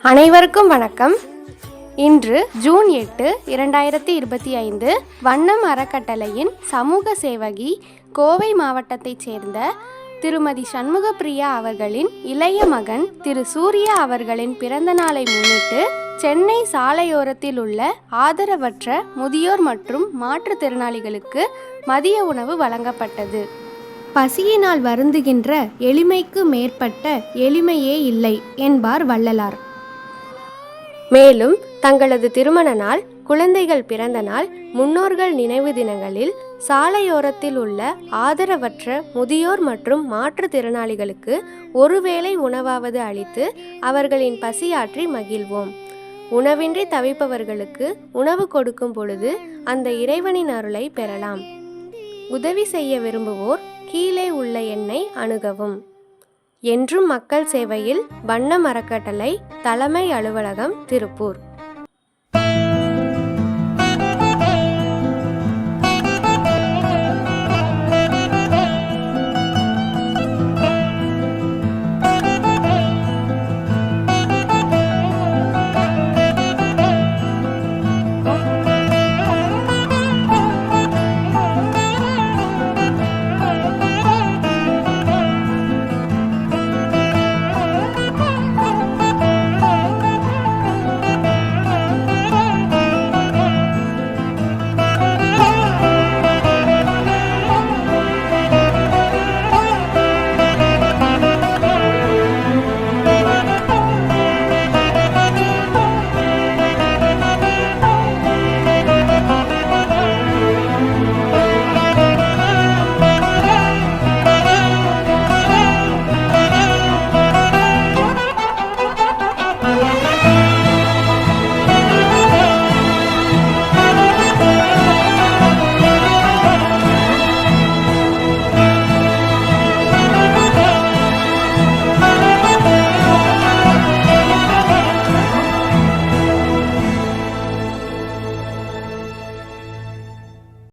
அனைவருக்கும் வணக்கம். இன்று ஜூன் 8, 2025 வண்ணம் அறக்கட்டளையின் சமூக சேவகி கோவை மாவட்டத்தைச் சேர்ந்த திருமதி சண்முகப்பிரியா அவர்களின் இளைய மகன் திரு சூர்யா அவர்களின் பிறந்த நாளை முன்னிட்டு சென்னை சாலையோரத்தில் உள்ள ஆதரவற்ற முதியோர் மற்றும் மாற்றுத்திறனாளிகளுக்கு மதிய உணவு வழங்கப்பட்டது. பசியினால் வருந்துகின்ற எளிமைக்கு மேற்பட்ட எளிமையே இல்லை என்பார் வள்ளலார். மேலும் தங்களது திருமண நாள், குழந்தைகள் பிறந்த நாள், முன்னோர்கள் நினைவு தினங்களில் சாலையோரத்தில் உள்ள ஆதரவற்ற முதியோர் மற்றும் மாற்றுத்திறனாளிகளுக்கு ஒருவேளை உணவாவது அளித்து அவர்களின் பசியாற்றி மகிழ்வோம். உணவின்றி தவிப்பவர்களுக்கு உணவு கொடுக்கும் பொழுது அந்த இறைவனின் அருளை பெறலாம். உதவி செய்ய விரும்புவோர் கீழே உள்ள எண்ணை அணுகவும். என்றும் மக்கள் சேவையில் வண்ணம் அறக்கட்டளை தலைமை அலுவலகம், திருப்பூர்.